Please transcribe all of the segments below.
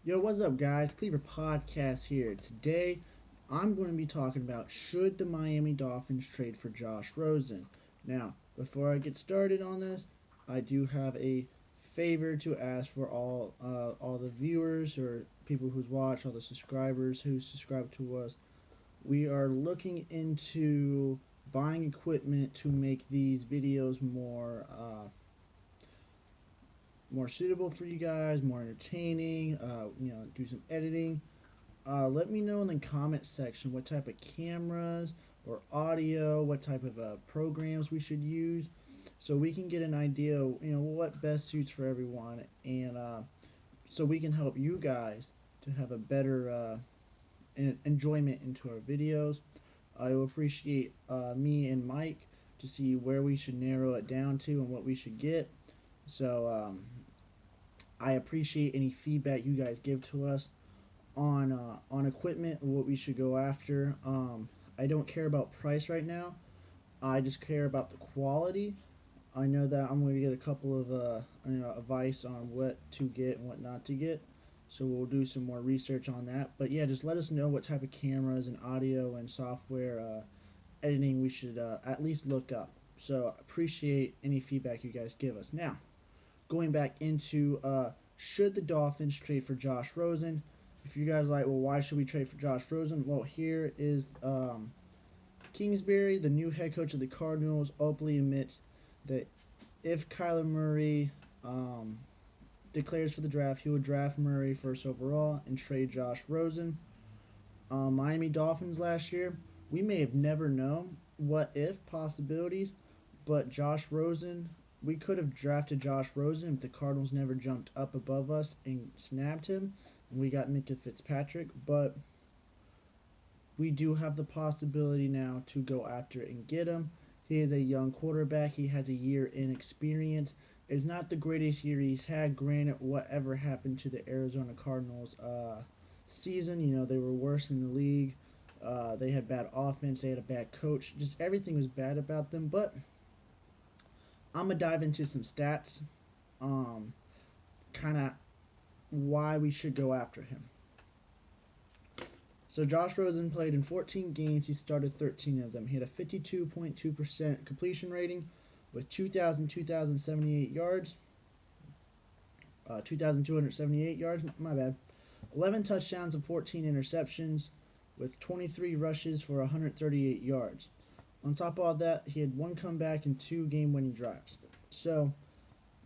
Yo, what's up, guys? Cleaver Podcast here. Today, I'm going to be talking about should the Miami Dolphins trade for Josh Rosen. Now, before I get started on this, I do have a favor to ask for all the viewers or people who's watched, all the subscribers who subscribe to us. We are looking into buying equipment to make these videos more suitable for you guys, more entertaining. Do some editing. Let me know in the comment section what type of cameras or audio, what type of programs we should use, so we can get an idea, what best suits for everyone, and so we can help you guys to have a better enjoyment into our videos. I will appreciate me and Mike to see where we should narrow it down to and what we should get. So I appreciate any feedback you guys give to us on equipment and what we should go after. I don't care about price right now. I just care about the quality. I know that I'm going to get a couple of advice on what to get and what not to get. So we'll do some more research on that. But yeah, just let us know what type of cameras and audio and software editing we should at least look up. So appreciate any feedback you guys give us. Now, going back into should the Dolphins trade for Josh Rosen? If you guys are like, well, why should we trade for Josh Rosen? Well, here is Kingsbury, the new head coach of the Cardinals, openly admits that if Kyler Murray declares for the draft, he will draft Murray first overall and trade Josh Rosen. Miami Dolphins last year, we may have never known what if possibilities, but Josh Rosen, we could have drafted Josh Rosen if the Cardinals never jumped up above us and snapped him, and we got Minka Fitzpatrick. But we do have the possibility now to go after and get him. He is a young quarterback. He has a year in experience. It's not the greatest year he's had. Granted, whatever happened to the Arizona Cardinals season, they were worse in the league. They had bad offense. They had a bad coach. Just everything was bad about them. But I'm going to dive into some stats, kind of why we should go after him. So Josh Rosen played in 14 games. He started 13 of them. He had a 52.2% completion rating with 2,278 yards. 2,278 yards, my bad. 11 touchdowns and 14 interceptions with 23 rushes for 138 yards. On top of all that, he had one comeback and 2 game-winning drives. So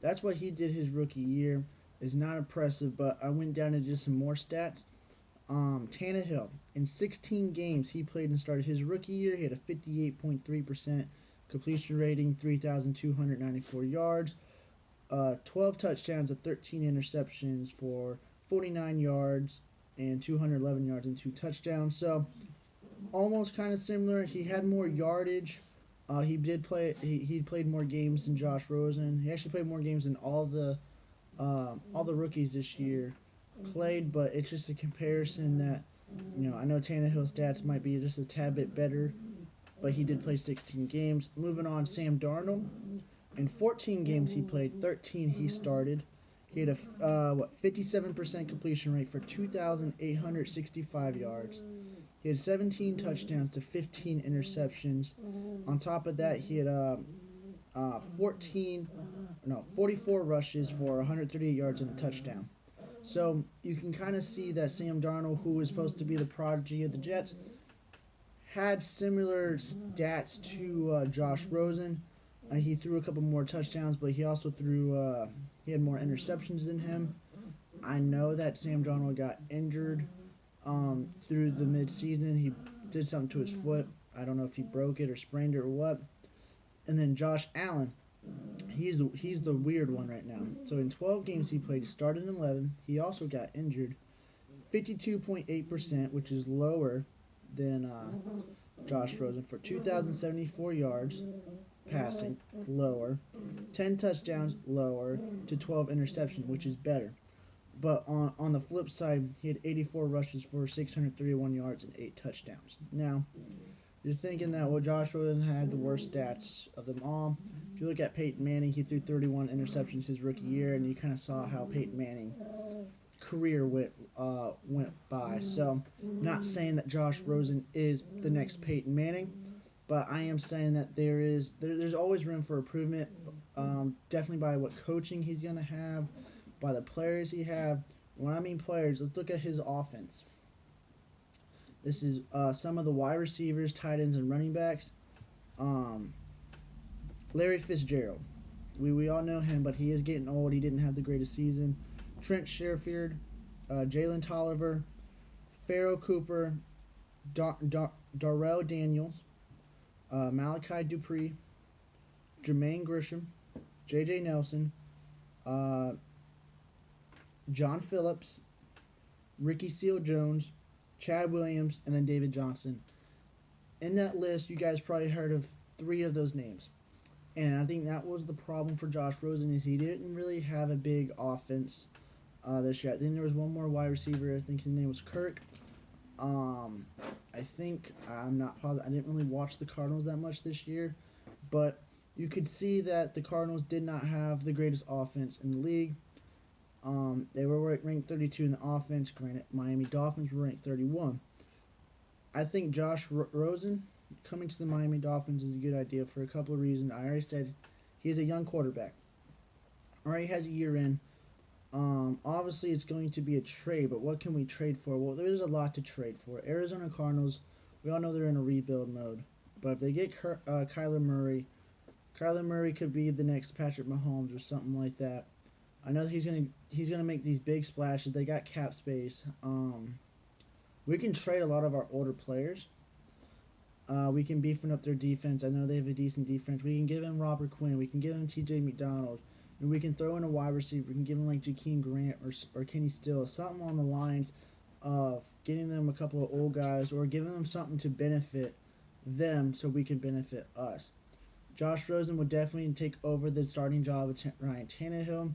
that's what he did his rookie year. It's not impressive, but I went down and did some more stats. Tannehill, in 16 games he played and started his rookie year, he had a 58.3% completion rating, 3,294 yards, 12 touchdowns and 13 interceptions for 49 yards and 211 yards and 2 touchdowns. So almost kind of similar. He had more yardage. He did play. He played more games than Josh Rosen. He actually played more games than all the rookies this year played. But it's just a comparison that I know Tannehill's stats might be just a tad bit better, but he did play 16 games. Moving on, Sam Darnold. In 14 games he played, 13 he started. He had a 57% completion rate for 2,865 yards. He had 17 touchdowns to 15 interceptions. On top of that, he had 44 rushes for 138 yards and a touchdown. So you can kind of see that Sam Darnold, who was supposed to be the prodigy of the Jets, had similar stats to Josh Rosen. He threw a couple more touchdowns, but he also he had more interceptions than him. I know that Sam Darnold got injured through the midseason. He did something to his foot. I don't know if he broke it or sprained it or what. And then Josh Allen, he's the weird one right now. So in 12 games he played, he started in 11. He also got injured. 52.8%, which is lower than Josh Rosen, for 2,074 yards passing, lower. 10 touchdowns, lower, to 12 interceptions, which is better. But on the flip side, he had 84 rushes for 631 yards and 8 touchdowns. Now, you're thinking that, well, Josh Rosen had the worst stats of them all. If you look at Peyton Manning, he threw 31 interceptions his rookie year, and you kind of saw how Peyton Manning career went by. So, not saying that Josh Rosen is the next Peyton Manning, but I am saying that there's always room for improvement. Definitely by what coaching he's gonna have, by the players he have. When I mean players, let's look at his offense. This is some of the wide receivers, tight ends, and running backs. Larry Fitzgerald. We all know him, but he is getting old. He didn't have the greatest season. Trent Sherfield, Jalen Tolliver, Pharaoh Cooper, Darrell Daniels, Malachi Dupree, Jermaine Grisham, J.J. Nelson, John Phillips, Ricky Seals-Jones, Chad Williams, and then David Johnson. In that list, you guys probably heard of 3 of those names. And I think that was the problem for Josh Rosen is he didn't really have a big offense this year. Then there was one more wide receiver. I think his name was Kirk. I think I'm not positive. I didn't really watch the Cardinals that much this year, but you could see that the Cardinals did not have the greatest offense in the league. They were ranked 32 in the offense. Granted, Miami Dolphins were ranked 31. I think Josh Rosen coming to the Miami Dolphins is a good idea for a couple of reasons. I already said he's a young quarterback. Already has a year in. Obviously, it's going to be a trade, but what can we trade for? Well, there's a lot to trade for. Arizona Cardinals, we all know they're in a rebuild mode. But if they get Kyler Murray could be the next Patrick Mahomes or something like that. I know he's gonna make these big splashes. They got cap space. We can trade a lot of our older players. We can beefing up their defense. I know they have a decent defense. We can give him Robert Quinn. We can give him T.J. McDonald. And we can throw in a wide receiver. We can give him like Jakeem Grant or Kenny Stills. Something on the lines of getting them a couple of old guys or giving them something to benefit them so we can benefit us. Josh Rosen would definitely take over the starting job of Ryan Tannehill.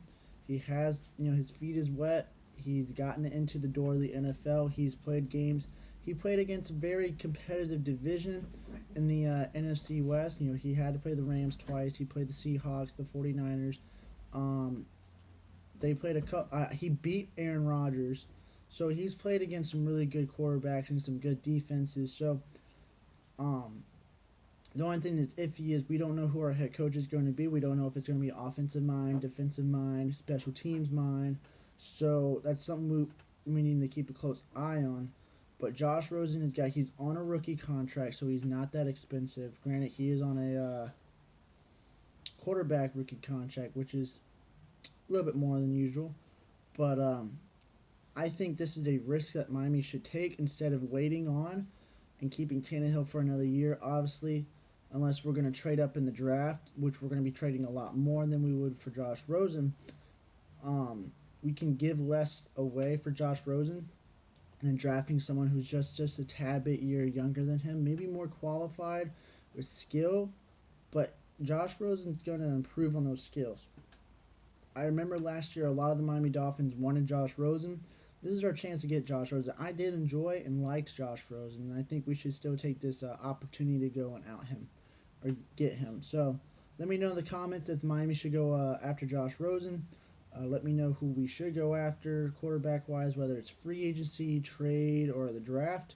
He has, his feet is wet. He's gotten into the door of the NFL. He's played games. He played against a very competitive division in the NFC West. He had to play the Rams twice. He played the Seahawks, the 49ers. They played a couple. He beat Aaron Rodgers. So he's played against some really good quarterbacks and some good defenses. So the only thing that's iffy is we don't know who our head coach is going to be. We don't know if it's going to be offensive mind, defensive mind, special teams mind. So that's something we need to keep a close eye on. But Josh Rosen he's on a rookie contract, so he's not that expensive. Granted, he is on a quarterback rookie contract, which is a little bit more than usual. But I think this is a risk that Miami should take instead of waiting on and keeping Tannehill for another year. Obviously, unless we're going to trade up in the draft, which we're going to be trading a lot more than we would for Josh Rosen, we can give less away for Josh Rosen than drafting someone who's just a tad bit year younger than him, maybe more qualified with skill, but Josh Rosen's going to improve on those skills. I remember last year a lot of the Miami Dolphins wanted Josh Rosen. This is our chance to get Josh Rosen. I did enjoy and liked Josh Rosen, and I think we should still take this opportunity to go and out him or get him. So let me know in the comments if Miami should go after Josh Rosen. Let me know who we should go after quarterback-wise, whether it's free agency, trade, or the draft.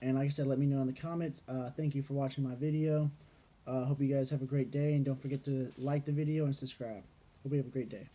And like I said, let me know in the comments. Thank you for watching my video. Hope you guys have a great day, and don't forget to like the video and subscribe. Hope you have a great day.